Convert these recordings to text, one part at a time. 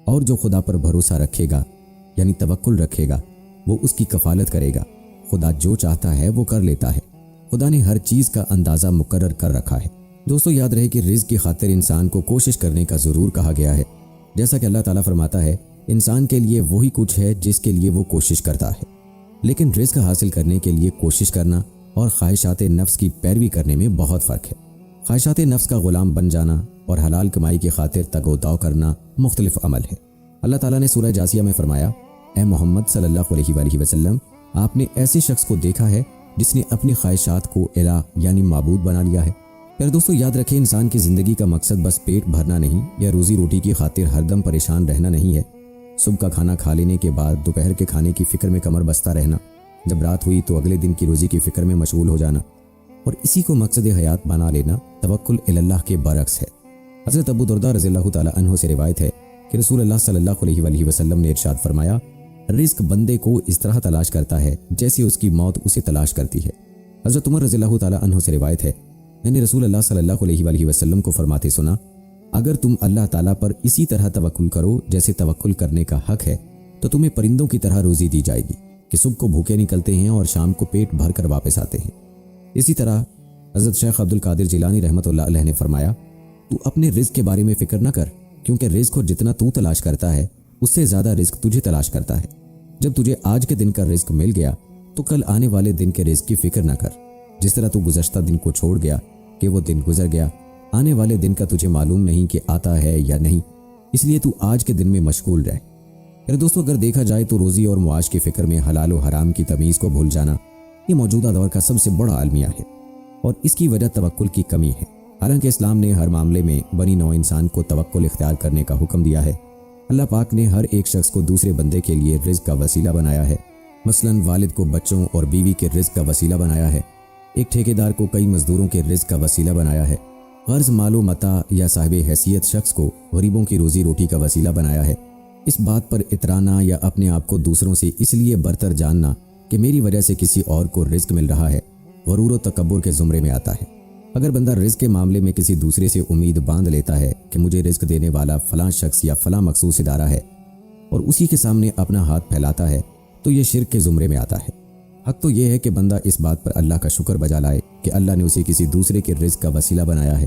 اور جو خدا پر بھروسہ رکھے گا یعنی توکل رکھے گا وہ اس کی کفالت کرے گا۔ خدا جو چاہتا ہے وہ کر لیتا ہے۔ خدا نے ہر چیز کا اندازہ مقرر کر رکھا ہے۔ دوستو یاد رہے کہ رزق کی خاطر انسان کو کوشش کرنے کا ضرور کہا گیا ہے، جیسا کہ اللہ تعالیٰ فرماتا ہے انسان کے لیے وہی کچھ ہے جس کے لیے وہ کوشش کرتا ہے، لیکن رزق حاصل کرنے کے لیے کوشش کرنا اور خواہشات نفس کی پیروی کرنے میں بہت فرق ہے۔ خواہشات نفس کا غلام بن جانا اور حلال کمائی کی خاطر تگ و داو کرنا مختلف عمل ہے۔ اللہ تعالیٰ نے سورہ جاسیہ میں فرمایا، اے محمد صلی اللہ علیہ وآلہ وسلم، آپ نے ایسے شخص کو دیکھا ہے جس نے اپنی خواہشات کو الہ یعنی معبود بنا لیا ہے۔ پھر دوستو یاد رکھیں انسان کی زندگی کا مقصد بس پیٹ بھرنا نہیں یا روزی روٹی کی خاطر ہر دم پریشان رہنا نہیں ہے۔ صبح کا کھانا کھا لینے کے بعد دوپہر کے کھانے کی فکر میں کمر بستہ رہنا، جب رات ہوئی تو اگلے دن کی روزی کی فکر میں مشغول ہو جانا اور اسی کو مقصد حیات بنا لینا توکل اللہ کے برعکس ہے۔ حضرت ابو درداء رضی اللہ تعالی عنہ سے روایت ہے کہ رسول اللہ صلی اللہ علیہ وآلہ وسلم نے ارشاد فرمایا، رزق بندے کو اس طرح تلاش کرتا ہے جیسے اس کی موت اسے تلاش کرتی ہے۔ حضرت عمر رضی اللہ تعالی عنہ سے روایت ہے، میں نے رسول اللہ صلی اللہ علیہ وآلہ وسلم کو فرماتے سنا، اگر تم اللہ تعالیٰ پر اسی طرح توکل کرو جیسے توکل کرنے کا حق ہے تو تمہیں پرندوں کی طرح روزی دی جائے گی کہ صبح کو بھوکے نکلتے ہیں اور شام کو پیٹ بھر کر واپس آتے ہیں۔ اسی طرح حضرت شیخ عبد القادر جیلانی رحمۃ اللہ علیہ نے فرمایا، تو اپنے رزق کے بارے میں فکر نہ کر، کیونکہ رزق کو جتنا تو تلاش کرتا ہے اس سے زیادہ رزق تجھے تلاش کرتا ہے۔ جب تجھے آج کے دن کا رزق مل گیا تو کل آنے والے دن کے رزق کی فکر نہ کر۔ جس طرح تو گزشتہ دن کو چھوڑ گیا کہ وہ دن گزر گیا، آنے والے دن کا تجھے معلوم نہیں کہ آتا ہے یا نہیں، اس لیے تو آج کے دن میں مشغول رہ۔ پھر دوستو اگر دیکھا جائے تو روزی اور معاش کی فکر میں حلال و حرام کی تمیز کو بھول جانا یہ موجودہ دور کا سب سے بڑا المیہ ہے، اور اس کی وجہ توکل کی کمی ہے۔ حالانکہ اسلام نے ہر معاملے میں بنی نوع انسان کو توکل اختیار کرنے کا حکم دیا ہے۔ اللہ پاک نے ہر ایک شخص کو دوسرے بندے کے لیے رزق کا وسیلہ بنایا ہے۔ مثلاً والد کو بچوں اور بیوی کے رزق کا وسیلہ بنایا ہے، ایک ٹھیکیدار کو کئی مزدوروں کے رزق کا وسیلہ بنایا ہے، غرض مال و متاع یا صاحب حیثیت شخص کو غریبوں کی روزی روٹی کا وسیلہ بنایا ہے۔ اس بات پر اترانا یا اپنے آپ کو دوسروں سے اس لیے برتر جاننا کہ میری وجہ سے کسی اور کو رزق مل رہا ہے، غرور و تکبر کے زمرے میں آتا ہے۔ اگر بندہ رزق کے معاملے میں کسی دوسرے سے امید باندھ لیتا ہے کہ مجھے رزق دینے والا فلاں شخص یا فلاں مخصوص ادارہ ہے اور اسی کے سامنے اپنا ہاتھ پھیلاتا ہے تو یہ شرک کے زمرے میں آتا ہے۔ حق تو یہ ہے کہ بندہ اس بات پر اللہ کا شکر بجا لائے کہ اللہ نے اسے کسی دوسرے کے رزق کا وسیلہ بنایا ہے،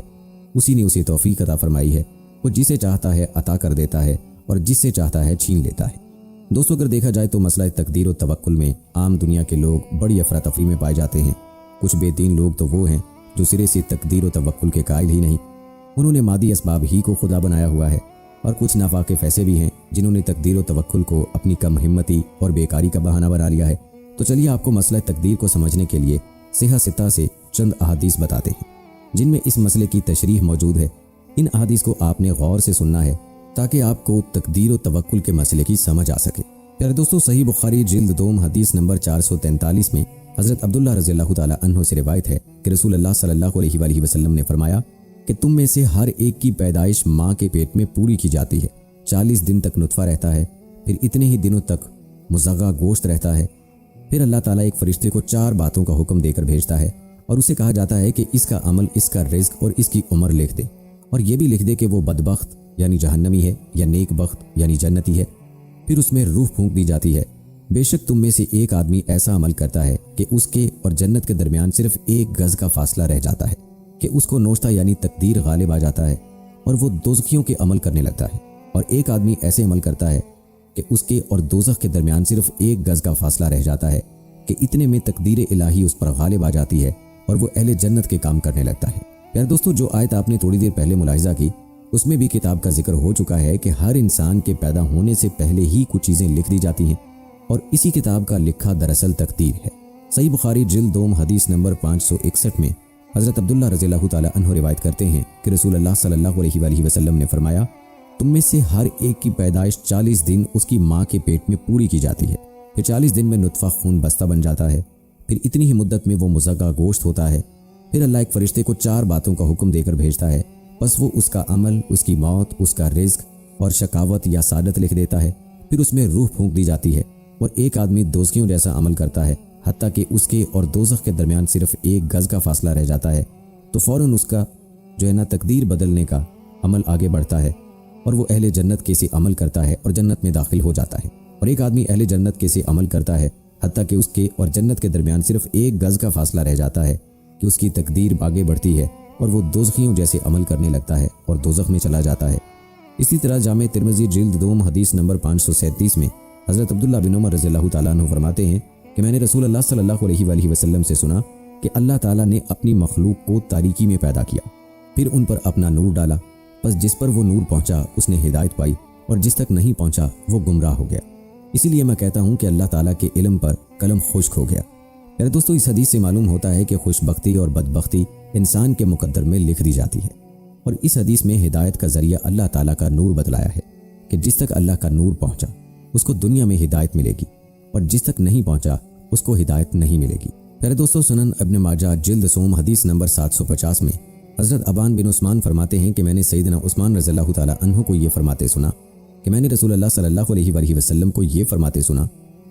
اسی نے اسے توفیق عطا فرمائی ہے، وہ جسے چاہتا ہے عطا کر دیتا ہے اور جس سے چاہتا ہے چھین لیتا ہے۔ دوستو اگر دیکھا جائے تو مسئلہ تقدیر و توکل میں عام دنیا کے لوگ بڑی افراتفری میں پائے جاتے ہیں۔ کچھ بے دین لوگ تو وہ ہیں جو سرے سے تقدیر و توکل کے قائل ہی نہیں، انہوں نے مادی اسباب ہی کو خدا بنایا ہوا ہے، اور کچھ ناواقف ایسے بھی ہیں جنہوں نے تقدیر و توکل کو اپنی کم ہمتی اور بیکاری کا بہانہ بنا لیا ہے۔ تو چلیے آپ کو مسئلہ تقدیر کو سمجھنے کے لیے صحیح ستہ سے چند احادیث بتاتے ہیں جن میں اس مسئلے کی تشریح موجود ہے۔ ان احادیث کو آپ نے غور سے سننا ہے تاکہ آپ کو تقدیر و توکل کے مسئلے کی سمجھ آ سکے۔ پیارے دوستو صحیح بخاری جلد 2 حدیث نمبر 443 میں حضرت عبداللہ رضی اللہ تعالی عنہ سے روایت ہے کہ رسول اللہ صلی اللہ علیہ وآلہ وسلم نے فرمایا کہ تم میں سے ہر ایک کی پیدائش ماں کے پیٹ میں پوری کی جاتی ہے، 40 دن تک نطفہ رہتا ہے، پھر اتنے ہی دنوں تک مزغہ گوشت رہتا ہے، پھر اللہ تعالیٰ ایک فرشتے کو 4 باتوں کا حکم دے کر بھیجتا ہے اور اسے کہا جاتا ہے کہ اس کا عمل، اس کا رزق اور اس کی عمر لکھ دے، اور یہ بھی لکھ دے کہ وہ بدبخت یعنی جہنمی ہے یا نیک بخت یعنی جنتی ہے۔ پھر اس میں روح پھونک دی جاتی ہے، بے شک تم میں سے ایک آدمی ایسا عمل کرتا ہے کہ اس کے اور جنت کے درمیان صرف 1 گز کا فاصلہ رہ جاتا ہے کہ اس کو نوشتہ یعنی تقدیر غالب آ جاتا ہے اور وہ دوزخیوں کے عمل کرنے لگتا ہے، اور ایک آدمی ایسے عمل کرتا ہے کہ اس کے اور دوزخ کے درمیان صرف 1 گز کا فاصلہ رہ جاتا ہے کہ اتنے میں تقدیر الہی اس پر غالب آ جاتی ہے اور وہ اہل جنت کے کام کرنے لگتا ہے۔ پیارے دوستو جو آیت آپ نے تھوڑی دیر پہلے ملاحظہ کی اس میں بھی کتاب کا ذکر ہو چکا ہے کہ ہر انسان کے پیدا ہونے سے پہلے ہی کچھ چیزیں لکھ دی جاتی ہیں، اور اسی کتاب کا لکھا دراصل تقدیر ہے۔ صحیح بخاری جلد 2 حدیث نمبر 561 میں حضرت عبداللہ رضی اللہ تعالی عنہ روایت کرتے ہیں کہ رسول اللہ صلی اللہ علیہ وآلہ وسلم نے فرمایا، تم میں سے ہر ایک کی پیدائش 40 دن اس کی ماں کے پیٹ میں پوری کی جاتی ہے، پھر 40 دن میں نطفہ خون بستہ بن جاتا ہے، پھر اتنی ہی مدت میں وہ مزغہ گوشت ہوتا ہے، پھر اللہ ایک فرشتے کو 4 باتوں کا حکم دے کر بھیجتا ہے، بس وہ اس کا عمل، اس کی موت، اس کا رزق اور شقاوت یا سعادت لکھ دیتا ہے۔ پھر اس میں روح پھونک دی جاتی ہے اور ایک آدمی دوزخیوں جیسا عمل کرتا ہے، حتیٰ کہ اس کے اور دوزخ کے درمیان صرف 1 گز کا فاصلہ رہ جاتا ہے، تو فوراً اس کا جو ہے نا تقدیر بدلنے کا عمل آگے بڑھتا ہے اور وہ اہل جنت کے سے عمل کرتا ہے اور جنت میں داخل ہو جاتا ہے، اور ایک آدمی اہل جنت کے سے عمل کرتا ہے حتیٰ کہ اس کے اور جنت کے درمیان صرف 1 گز کا فاصلہ رہ جاتا ہے کہ اس کی تقدیر آگے بڑھتی ہے اور وہ دوزخیوں جیسے عمل کرنے لگتا ہے اور دوزخ میں چلا جاتا ہے۔ اسی طرح جامع ترمذی جلد 2 حدیث نمبر 537 میں حضرت عبداللہ بن عمر رضی اللہ تعالیٰ عنہ فرماتے ہیں کہ میں نے رسول اللہ صلی اللہ علیہ وآلہ وسلم سے سنا کہ اللہ تعالیٰ نے اپنی مخلوق کو تاریکی میں پیدا کیا، پھر ان پر اپنا نور ڈالا، بس جس پر وہ نور پہنچا اس نے ہدایت پائی اور جس تک نہیں پہنچا وہ گمراہ ہو گیا۔ اسی لیے میں کہتا ہوں کہ اللہ تعالیٰ کے علم پر قلم خشک ہو گیا۔ میرے دوستو، اس حدیث سے معلوم ہوتا ہے کہ خوش بختی اور بدبختی انسان کے مقدر میں لکھ دی جاتی ہے، اور اس حدیث میں ہدایت کا ذریعہ اللہ تعالیٰ کا نور بتلایا ہے کہ جس تک اللہ کا نور پہنچا اس کو دنیا میں ہدایت ملے گی، اور جس تک نہیں پہنچا اس کو ہدایت نہیں ملے گی۔ میرے دوستو، سنن ابن ماجہ جلد 3 حدیث نمبر 750 میں حضرت ابان بن عثمان فرماتے ہیں کہ میں نے سیدنا عثمان رضی اللہ تعالیٰ عنہ کو یہ فرماتے سنا کہ میں نے رسول اللہ صلی اللہ علیہ وآلہ وسلم کو یہ فرماتے سنا،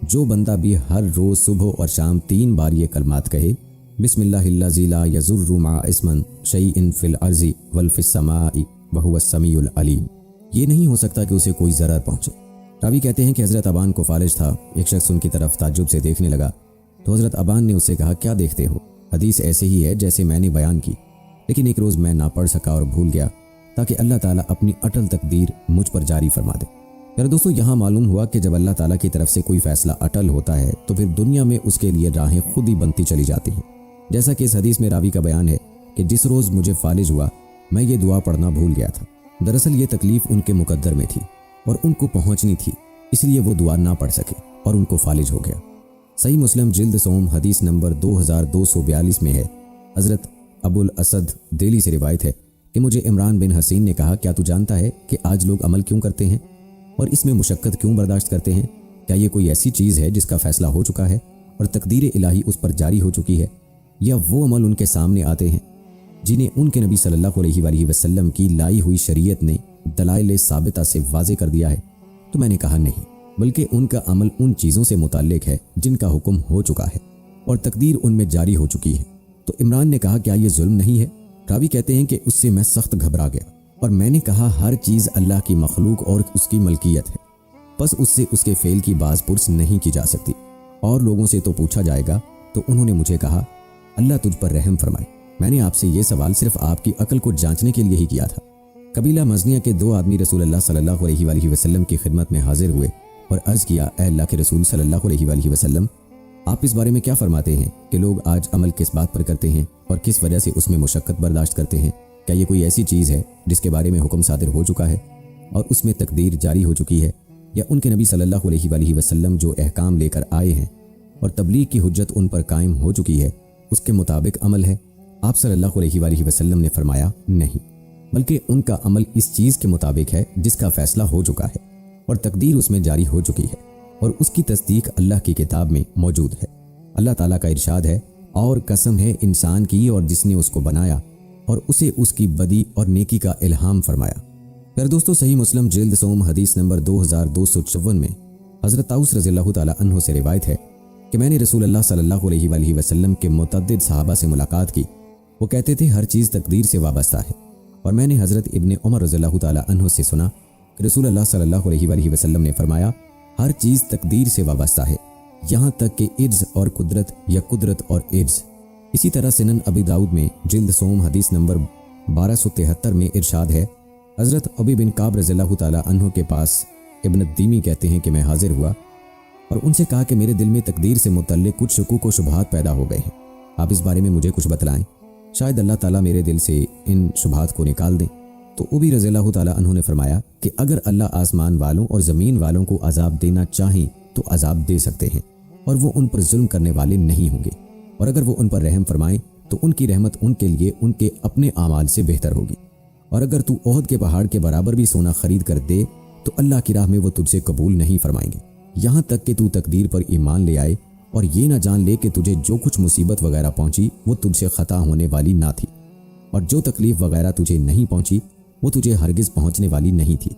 جو بندہ بھی ہر روز صبح اور شام 3 بار یہ کلمات کہے، بسم اللہ الذی لا یضر مع اسم شیء فی الارض وفی السماء وہو السمیع العلیم، یہ نہیں ہو سکتا کہ اسے کوئی ضرر پہنچے۔ راوی کہتے ہیں کہ حضرت ابان کو فالج تھا، ایک شخص ان کی طرف تعجب سے دیکھنے لگا تو حضرت ابان نے اس سے کہا، کیا دیکھتے ہو؟ حدیث ایسے ہی ہے جیسے میں نے بیان کی، لیکن ایک روز میں نہ پڑھ سکا اور بھول گیا تاکہ اللہ تعالیٰ اپنی اٹل تقدیر مجھ پر جاری فرما دے۔ میرے دوستو، یہاں معلوم ہوا کہ جب اللہ تعالیٰ کی طرف سے کوئی فیصلہ اٹل ہوتا ہے تو پھر دنیا میں اس کے لیے راہیں خود ہی بنتی چلی جاتی ہیں، جیسا کہ اس حدیث میں راوی کا بیان ہے کہ جس روز مجھے فالج ہوا میں یہ دعا پڑھنا بھول گیا تھا۔ دراصل یہ تکلیف ان کے مقدر میں تھی اور ان کو پہنچنی تھی، اس لیے وہ دعا نہ پڑھ سکے اور ان کو فالج ہو گیا۔ صحیح مسلم جلد 3 حدیث نمبر 2242 میں ہے، حضرت ابو الاسد دہلی سے روایت ہے کہ مجھے عمران بن حسین نے کہا، کیا تو جانتا ہے کہ آج لوگ عمل کیوں کرتے ہیں اور اس میں مشقت کیوں برداشت کرتے ہیں؟ کیا یہ کوئی ایسی چیز ہے جس کا فیصلہ ہو چکا ہے اور تقدیر الہی اس پر جاری ہو چکی ہے، یا وہ عمل ان کے سامنے آتے ہیں جنہیں ان کے نبی صلی اللہ علیہ وآلہ وسلم کی لائی ہوئی شریعت نے دلائل ثابتہ سے واضح کر دیا ہے؟ تو میں نے کہا نہیں، بلکہ ان کا عمل ان چیزوں سے متعلق ہے جن کا حکم ہو چکا ہے اور تقدیر ان میں جاری ہو چکی ہے۔ تو عمران نے کہا، کیا یہ ظلم نہیں ہے؟ راوی کہتے ہیں کہ اس سے میں سخت گھبرا گیا اور میں نے کہا، ہر چیز اللہ کی مخلوق اور اس کی ملکیت ہے، بس اس سے اس کے فعل کی باز پرس نہیں کی جا سکتی، اور لوگوں سے تو پوچھا جائے گا۔ تو انہوں نے مجھے کہا، اللہ تجھ پر رحم فرمائے، میں نے آپ سے یہ سوال صرف آپ کی عقل کو جانچنے کے لیے ہی کیا تھا۔ قبیلہ مزنیہ کے 2 آدمی رسول اللہ صلی اللہ علیہ وآلہ وسلم کی خدمت میں حاضر ہوئے اور عرض کیا، اے اللہ کے رسول صلی اللہ علیہ وآلہ وسلم، آپ اس بارے میں کیا فرماتے ہیں کہ لوگ آج عمل کس بات پر کرتے ہیں اور کس وجہ سے اس میں مشقت برداشت کرتے ہیں؟ کیا یہ کوئی ایسی چیز ہے جس کے بارے میں حکم صادر ہو چکا ہے اور اس میں تقدیر جاری ہو چکی ہے، یا ان کے نبی صلی اللہ علیہ وآلہ وسلم جو احکام لے کر آئے ہیں اور تبلیغ کی حجت ان پر قائم ہو چکی ہے اس کے مطابق عمل ہے؟ آپ صلی اللہ علیہ وآلہ وسلم نے فرمایا، نہیں، بلکہ ان کا عمل اس چیز کے مطابق ہے جس کا فیصلہ ہو چکا ہے اور تقدیر اس میں جاری ہو چکی ہے، اور اس کی تصدیق اللہ کی کتاب میں موجود ہے۔ اللہ تعالیٰ کا ارشاد ہے، اور قسم ہے انسان کی اور جس نے اس کو بنایا اور اسے اس کی بدی اور نیکی کا الہام فرمایا۔ پھر دوستو، صحیح مسلم جلد 3 حدیث نمبر 2254 میں حضرت طاؤس رضی اللہ تعالیٰ عنہ سے روایت ہے کہ میں نے رسول اللہ صلی اللہ علیہ وآلہ وسلم کے متعدد صحابہ سے ملاقات کی، وہ کہتے تھے ہر چیز تقدیر سے وابستہ ہے، اور میں نے حضرت ابن عمر رضی اللہ تعالیٰ عنہ سے سنا کہ رسول اللہ صلی اللہ علیہ وآلہ وسلم نے فرمایا، ہر چیز تقدیر سے وابستہ ہے، یہاں تک کہ عجز اور قدرت یا قدرت اور عجز۔ اسی طرح سنن ابی داؤد میں جلد 3 حدیث نمبر 1273 میں ارشاد ہے، حضرت ابی بن کعب رضی اللہ تعالیٰ عنہ کے پاس ابن الدیمی کہتے ہیں کہ میں حاضر ہوا اور ان سے کہا کہ میرے دل میں تقدیر سے متعلق کچھ شکوک و شبہات پیدا ہو گئے ہیں، آپ اس بارے میں مجھے کچھ بتلائیں، شاید اللہ تعالیٰ میرے دل سے ان شبہات کو نکال دیں۔ تو ابی رضی اللہ تعالیٰ عنہ نے فرمایا کہ اگر اللہ آسمان والوں اور زمین والوں کو عذاب دینا چاہیں تو عذاب دے سکتے ہیں، اور وہ ان پر ظلم کرنے والے نہیں ہوں گے، اور اگر وہ ان پر رحم فرمائیں تو ان کی رحمت ان کے لیے ان کے اپنے اعمال سے بہتر ہوگی، اور اگر تو احد کے پہاڑ کے برابر بھی سونا خرید کر دے تو اللہ کی راہ میں وہ تجھ سے قبول نہیں فرمائیں گے، یہاں تک کہ تو تقدیر پر ایمان لے آئے اور یہ نہ جان لے کہ تجھے جو کچھ مصیبت وغیرہ پہنچی وہ تجھ سے خطا ہونے والی نہ تھی، اور جو تکلیف وغیرہ تجھے نہیں پہنچی وہ تجھے ہرگز پہنچنے والی نہیں تھی،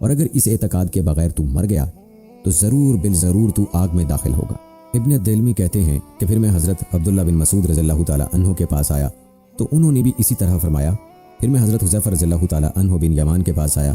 اور اگر اس اعتقاد کے بغیر تو مر گیا تو ضرور بالضرور تو آگ میں داخل ہوگا۔ ابن دلمی کہتے ہیں کہ پھر میں حضرت عبداللہ بن مسعود رضی اللہ تعالیٰ عنہ کے پاس آیا تو انہوں نے بھی اسی طرح فرمایا، پھر میں حضرت حذیفہ رضی اللہ تعالیٰ عنہ بن یمان کے پاس آیا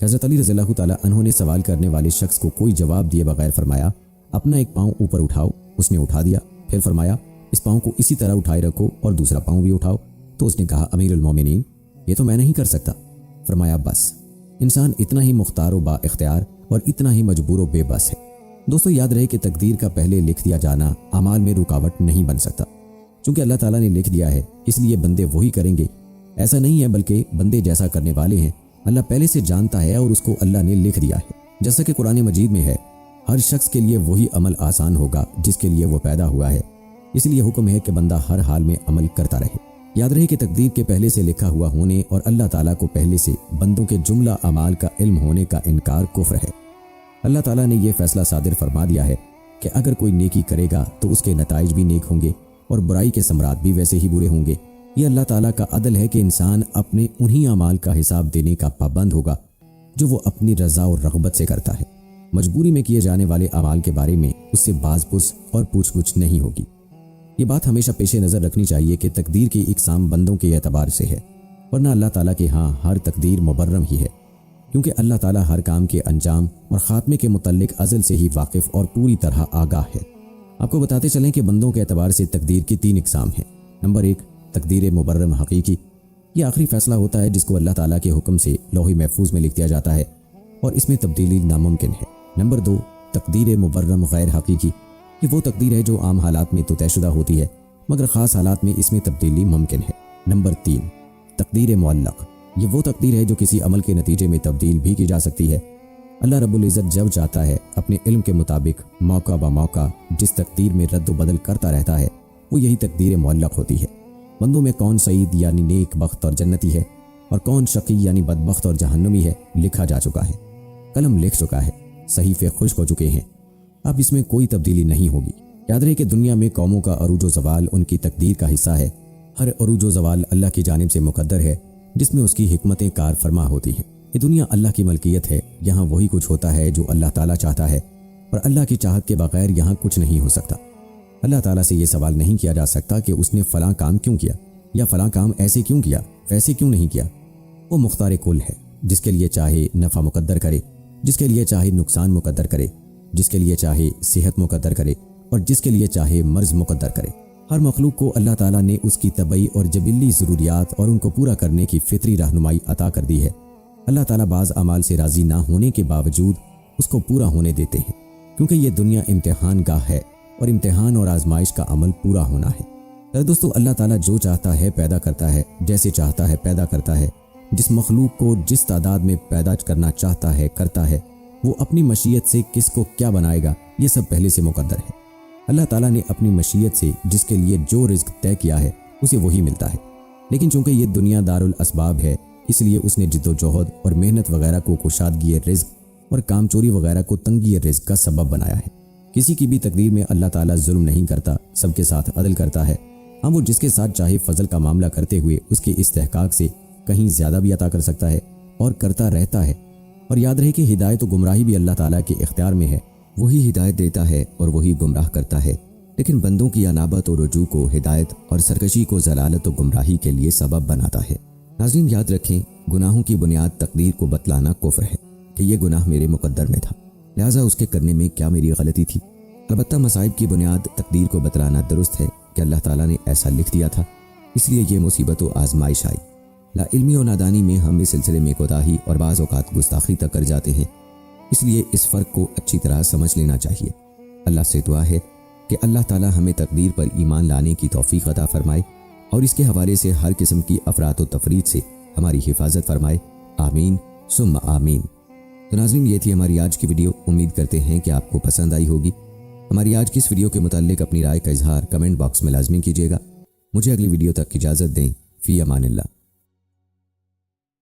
حضرت علی رضی اللہ تعالیٰ عنہ نے سوال کرنے والے شخص کو کوئی جواب دیے بغیر فرمایا اپنا ایک پاؤں اوپر اٹھاؤ۔ اس نے اٹھا دیا، پھر فرمایا اس پاؤں کو اسی طرح اٹھائے رکھو اور دوسرا پاؤں بھی اٹھاؤ۔ تو اس نے کہا امیر المومنین یہ تو میں نہیں کر سکتا۔ فرمایا بس، انسان اتنا ہی مختار و با اختیار اور اتنا ہی مجبور و بے بس ہے۔ دوستو یاد رہے کہ تقدیر کا پہلے لکھ دیا جانا اعمال میں رکاوٹ نہیں بن سکتا، چونکہ اللہ تعالیٰ نے لکھ دیا ہے اس لیے بندے وہی کریں گے۔ ایسا نہیں ہے بلکہ بندے جیسا کرنے والے ہیں اللہ پہلے سے جانتا ہے اور اس کو اللہ نے لکھ دیا ہے۔ جیسا کہ قرآن مجید میں ہے ہر شخص کے لیے وہی عمل آسان ہوگا جس کے لیے وہ پیدا ہوا ہے، اس لیے حکم ہے کہ بندہ ہر حال میں عمل کرتا رہے۔ یاد رہے کہ تقدیر کے پہلے سے لکھا ہوا ہونے اور اللہ تعالیٰ کو پہلے سے بندوں کے جملہ اعمال کا علم ہونے کا انکار کفر ہے۔ اللہ تعالیٰ نے یہ فیصلہ صادر فرما دیا ہے کہ اگر کوئی نیکی کرے گا تو اس کے نتائج بھی نیک ہوں گے اور برائی کے ثمرات بھی ویسے ہی برے ہوں گے۔ یہ اللہ تعالیٰ کا عدل ہے کہ انسان اپنے انہی اعمال کا حساب دینے کا پابند ہوگا جو وہ اپنی رضا اور رغبت سے کرتا ہے۔ مجبوری میں کیے جانے والے اعمال کے بارے میں اس سے باز پرس اور پوچھ گچھ نہیں ہوگی۔ یہ بات ہمیشہ پیش نظر رکھنی چاہیے کہ تقدیر کی اقسام بندوں کے اعتبار سے ہے، ورنہ اللہ تعالیٰ کے ہاں ہر تقدیر مبرم ہی ہے، کیونکہ اللہ تعالیٰ ہر کام کے انجام اور خاتمے کے متعلق ازل سے ہی واقف اور پوری طرح آگاہ ہے۔ آپ کو بتاتے چلیں کہ بندوں کے اعتبار سے تقدیر کی 3 اقسام ہیں۔ نمبر 1 تقدیر مبرم حقیقی، یہ آخری فیصلہ ہوتا ہے جس کو اللہ تعالیٰ کے حکم سے لوح محفوظ میں لکھ دیا جاتا ہے اور اس میں تبدیلی ناممکن ہے۔ نمبر 2 تقدیر مبرم غیر حقیقی، یہ وہ تقدیر ہے جو عام حالات میں تو طے شدہ ہوتی ہے مگر خاص حالات میں اس میں تبدیلی ممکن ہے۔ نمبر 3 تقدیر معلق، یہ وہ تقدیر ہے جو کسی عمل کے نتیجے میں تبدیل بھی کی جا سکتی ہے۔ اللہ رب العزت جب چاہتا ہے اپنے علم کے مطابق موقع با موقع جس تقدیر میں رد و بدل کرتا رہتا ہے وہ یہی تقدیر معلق ہوتی ہے۔ بندوں میں کون سعید یعنی نیک بخت اور جنتی ہے اور کون شقی یعنی بدبخت اور جہنمی ہے لکھا جا چکا ہے، قلم لکھ چکا ہے، صحیفے خشک ہو چکے ہیں، اب اس میں کوئی تبدیلی نہیں ہوگی۔ یاد رہے کہ دنیا میں قوموں کا عروج و زوال ان کی تقدیر کا حصہ ہے۔ ہر عروج و زوال اللہ کی جانب سے مقدر ہے جس میں اس کی حکمتیں کار فرما ہوتی ہیں۔ یہ دنیا اللہ کی ملکیت ہے، یہاں وہی کچھ ہوتا ہے جو اللہ تعالیٰ چاہتا ہے اور اللہ کی چاہت کے بغیر یہاں کچھ نہیں ہو سکتا۔ اللہ تعالیٰ سے یہ سوال نہیں کیا جا سکتا کہ اس نے فلاں کام کیوں کیا یا فلاں کام ایسے کیوں کیا، ویسے کیوں نہیں کیا۔ وہ مختار کل ہے، جس کے لیے چاہے نفع مقدر کرے، جس کے لیے چاہے نقصان مقدر کرے، جس کے لیے چاہے صحت مقدر کرے اور جس کے لیے چاہے مرض مقدر کرے۔ ہر مخلوق کو اللہ تعالیٰ نے اس کی طبعی اور جبلی ضروریات اور ان کو پورا کرنے کی فطری رہنمائی عطا کر دی ہے۔ اللہ تعالیٰ بعض اعمال سے راضی نہ ہونے کے باوجود اس کو پورا ہونے دیتے ہیں، کیونکہ یہ دنیا امتحان گاہ ہے اور امتحان اور آزمائش کا عمل پورا ہونا ہے۔ دوستو اللہ تعالیٰ جو چاہتا ہے پیدا کرتا ہے، جیسے چاہتا ہے پیدا کرتا ہے، جس مخلوق کو جس تعداد میں پیدا کرنا چاہتا ہے کرتا ہے۔ وہ اپنی مشیت سے کس کو کیا بنائے گا یہ سب پہلے سے مقدر ہے۔ اللہ تعالیٰ نے اپنی مشیت سے جس کے لیے جو رزق طے کیا ہے اسے وہی ملتا ہے، لیکن چونکہ یہ دنیا دارالاسباب ہے اس لیے اس نے جد و جہد اور محنت وغیرہ کو کشادگی رزق اور کام چوری وغیرہ کو تنگی رزق کا سبب بنایا ہے۔ کسی کی بھی تقدیر میں اللہ تعالیٰ ظلم نہیں کرتا، سب کے ساتھ عدل کرتا ہے۔ ہاں وہ جس کے ساتھ چاہے فضل کا معاملہ کرتے ہوئے اس کے استحقاق سے کہیں زیادہ بھی عطا کر سکتا ہے اور کرتا رہتا ہے۔ اور یاد رہے کہ ہدایت و گمراہی بھی اللہ تعالیٰ کے اختیار میں ہے، وہی ہدایت دیتا ہے اور وہی گمراہ کرتا ہے، لیکن بندوں کی انابت اور رجوع کو ہدایت اور سرکشی کو ضلالت و گمراہی کے لیے سبب بناتا ہے۔ ناظرین یاد رکھیں گناہوں کی بنیاد تقدیر کو بتلانا کفر ہے کہ یہ گناہ میرے مقدر میں تھا، لہٰذا اس کے کرنے میں کیا میری غلطی تھی۔ البتہ مصائب کی بنیاد تقدیر کو بتلانا درست ہے کہ اللہ تعالیٰ نے ایسا لکھ دیا تھا، اس لیے یہ مصیبت و آزمائش آئی۔ لا علمی و نادانی میں ہم اس سلسلے میں کوتاہی اور بعض اوقات گستاخی تک کر جاتے ہیں، اس لیے اس فرق کو اچھی طرح سمجھ لینا چاہیے۔ اللہ سے دعا ہے کہ اللہ تعالیٰ ہمیں تقدیر پر ایمان لانے کی توفیق عطا فرمائے اور اس کے حوالے سے ہر قسم کی افراط و تفرید سے ہماری حفاظت فرمائے، آمین ثم آمین۔ تو ناظرین یہ تھی ہماری آج کی ویڈیو، امید کرتے ہیں کہ آپ کو پسند آئی ہوگی۔ ہماری آج کی اس ویڈیو کے متعلق اپنی رائے کا اظہار کمنٹ باکس میں لازمی کیجیے گا۔ مجھے اگلی ویڈیو تک اجازت دیں، فی امان اللہ۔